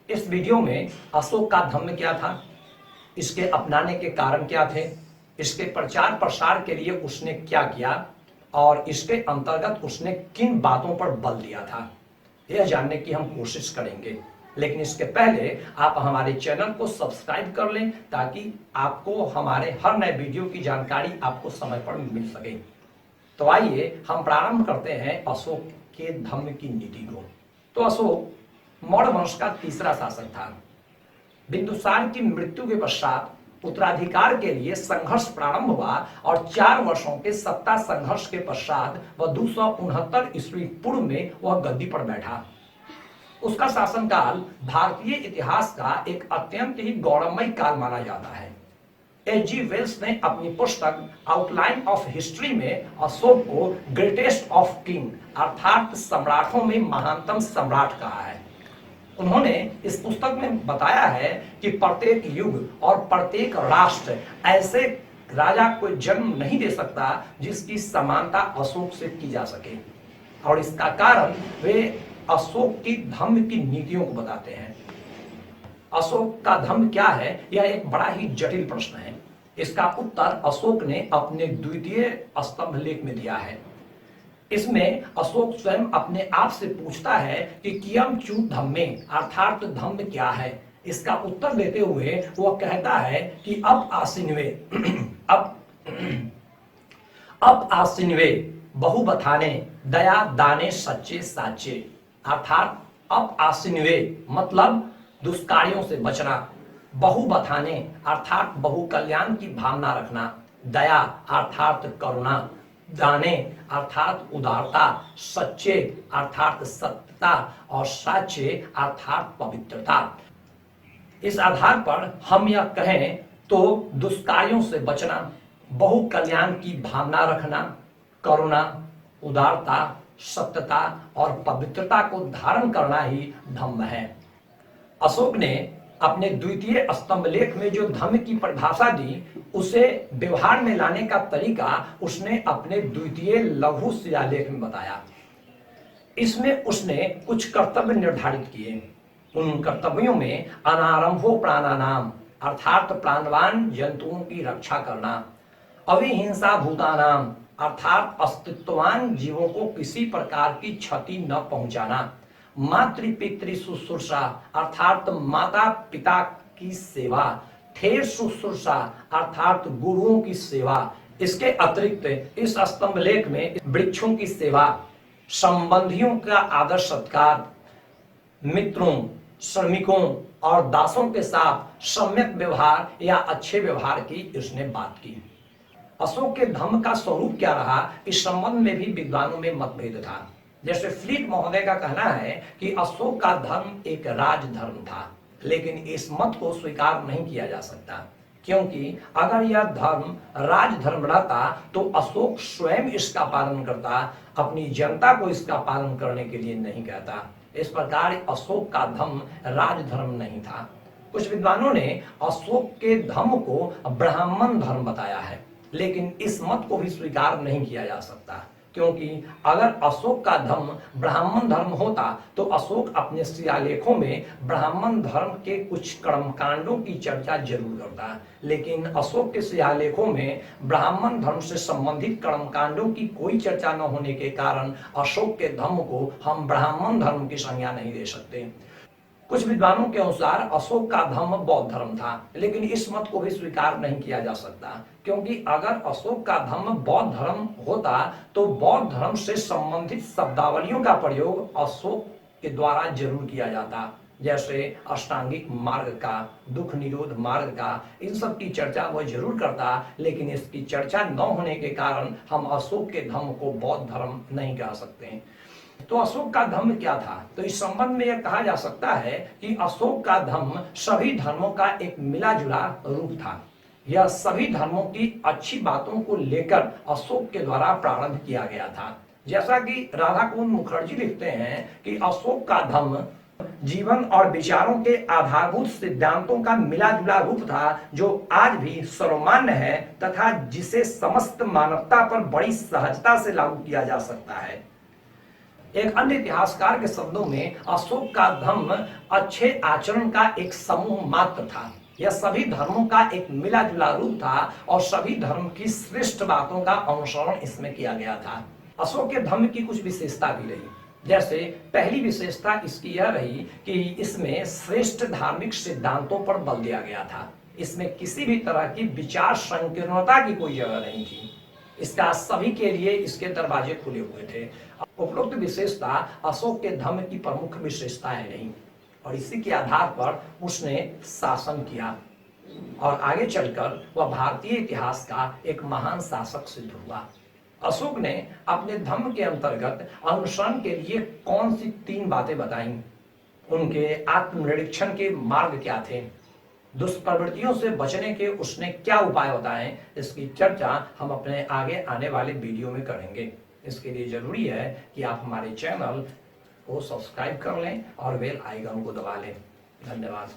इस वीडियो में अशोक का धम्म क्या था, इसके अपनाने के कारण क्या थे, इसके प्रचार प्रसार के लिए उसने क्या किया और इसके अंतर्गत उसने किन बातों पर बल दिया था, यह जानने की हम कोशिश करेंगे। लेकिन इसके पहले आप हमारे चैनल को सब्सक्राइब कर लें ताकि आपको हमारे हर नए वीडियो की जानकारी आपको समय पर मिल सके। तो आइए हम प्रारंभ करते हैं अशोक के धम्म की नीति को। तो अशोक मौर्य वंश का तीसरा शासक था। बिंदुसार की मृत्यु के पश्चात उत्तराधिकार के लिए संघर्ष प्रारंभ हुआ और 4 वर्षों के सत्ता संघर्ष के पश्चात वह 269 ईस्वी पूर्व में वह गद्दी पर बैठा। उसका शासनकाल भारतीय इतिहास का एक अत्यंत ही गौरवमय काल माना जाता है। एच.जी. वेल्स ने अपनी पुस्तक आउटलाइन ऑफ हिस्ट्री में अशोक को ग्रेटेस्ट ऑफ किंग अर्थात सम्राटों में महानतम सम्राट कहा है। उन्होंने इस पुस्तक में बताया है कि प्रत्येक युग और प्रत्येक राष्ट्र ऐसे राजा को जन्म नहीं दे सकता जिसकी समानता अशोक से की जा सके, और इसका कारण वे अशोक की धम्म की नीतियों को बताते हैं। अशोक का धम्म क्या है, यह एक बड़ा ही जटिल प्रश्न है। इसका उत्तर अशोक ने अपने द्वितीय स्तंभ लेख में दिया है। इसमें अशोक स्वयं अपने आप से पूछता है कि कियम चू धम्मे अर्थात धम्म क्या है। इसका उत्तर देते हुए वह कहता है कि अब आसिनवे बहु बथाने दया दाने सच्चे साचे अर्थात अब आसिनवे मतलब दुष्कार्यों से बचना, बहु बथाने अर्थात बहु कल्याण की भावना रखना, दया अर्थात करुणा, दाने अर्थात उदारता, सच्चे अर्थात सत्यता और साचे अर्थात पवित्रता। इस आधार पर हम यह कहें तो दुष्कार्यों से बचना, बहु कल्याण की भावना रखना, करुणा, उदारता, सत्यता और पवित्रता को धारण करना ही धम्म है। अशोक ने अपने द्वितीय स्तंभ लेख में जो धम्म की परिभाषा दी उसे व्यवहार में लाने का तरीका उसने अपने द्वितीय लघु शिलालेख में बताया। इसमें उसने कुछ कर्तव्य निर्धारित किए। उन कर्तव्यों में अनारंभो प्राणानाम अर्थात प्राणवान जंतुओं की रक्षा करना, अविहिंसा भूतानाम अर्थात अस्तित्ववान जीवों को किसी प्रकार की क्षति न पहुंचाना, मातृ पितृ शुश्रूषा अर्थात माता पिता की सेवा, ठेर शुश्रूषा अर्थात गुरुओं की सेवा। इसके अतिरिक्त इस स्तंभ लेख में वृक्षों की सेवा, संबंधियों का आदर सत्कार, मित्रों, श्रमिकों और दासों के साथ सम्यक व्यवहार या अच्छे व्यवहार की इसने बात की। अशोक के धम्म का स्वरूप क्या रहा, इस संबंध में भी विद्वानों में मतभेद था। जैसे फ्लीट महोदय का कहना है कि अशोक का धर्म एक राजधर्म था, लेकिन इस मत को स्वीकार नहीं किया जा सकता, क्योंकि अगर यह धर्म राजधर्म रहता तो अशोक स्वयं इसका पालन करता, अपनी जनता को इसका पालन करने के लिए नहीं कहता। इस प्रकार अशोक का धर्म राजधर्म नहीं था। कुछ विद्वानों ने अशोक के धर्म को ब्राह्मण धर्म बताया है, लेकिन इस मत को भी स्वीकार नहीं किया जा सकता, क्योंकि अगर अशोक का धर्म ब्राह्मण धर्म होता तो अशोक अपने शिलालेखों में ब्राह्मण धर्म के कुछ कर्मकांडों की चर्चा जरूर करता, लेकिन अशोक के शिलालेखों में ब्राह्मण धर्म से संबंधित कर्मकांडों की कोई चर्चा न होने के कारण अशोक के धर्म को हम ब्राह्मण धर्म की संज्ञा नहीं दे सकते। कुछ विद्वानों के अनुसार अशोक का धर्म बौद्ध धर्म था, लेकिन इस मत को भी स्वीकार नहीं किया जा सकता, क्योंकि अगर अशोक का धर्म बौद्ध धर्म होता तो बौद्ध धर्म से संबंधित शब्दावलियों का प्रयोग अशोक के द्वारा जरूर किया जाता, जैसे अष्टांगिक मार्ग का, दुख निरोध मार्ग का, इन सब की चर्चा वह जरूर करता, लेकिन इसकी चर्चा न होने के कारण हम अशोक के धर्म को बौद्ध धर्म नहीं कह सकते। तो अशोक का धर्म क्या था, तो इस संबंध में यह कहा जा सकता है कि अशोक का धर्म सभी धर्मों का एक मिला जुला रूप था। यह सभी धर्मों की अच्छी बातों को लेकर अशोक के द्वारा प्रारंभ किया गया था। जैसा कि राधाकुंड मुखर्जी लिखते हैं कि अशोक का धर्म जीवन और विचारों के आधारभूत सिद्धांतों का मिला जुला रूप था, जो आज भी सर्वमान्य है तथा जिसे समस्त मानवता पर बड़ी सहजता से लागू किया जा सकता है। एक अन्य इतिहासकार के शब्दों में अशोक का धम्म अच्छे आचरण का एक समूह मात्र था। यह सभी धर्मों का एक मिला जुला रूप था और सभी धर्म की श्रेष्ठ बातों का अनुसरण इसमें किया गया था। अशोक के धम्म की कुछ विशेषता भी रही। जैसे पहली विशेषता इसकी यह रही कि इसमें श्रेष्ठ धार्मिक सिद्धांतों पर बल दिया गया था। इसमें किसी भी तरह की विचार संकीर्णता की कोई जगह नहीं थी। इसका सभी के लिए इसके दरवाजे खुले हुए थे। उपरोक्त विशेषता अशोक के धम्म की प्रमुख विशेषताएं नहीं, और इसी के आधार पर उसने शासन किया और आगे चलकर वह भारतीय इतिहास का एक महान शासक सिद्ध हुआ। अशोक ने अपने धम्म के अंतर्गत अनुसरण के लिए कौन सी 3 बातें बताई, उनके आत्मनिरीक्षण के मार्ग क्या थे, दुष्प्रवृत्तियों से बचने के उसने क्या उपाय बताए, इसकी चर्चा हम अपने आगे आने वाले वीडियो में करेंगे। इसके लिए जरूरी है कि आप हमारे चैनल को सब्सक्राइब कर लें और बेल आइकन को दबा लें। धन्यवाद।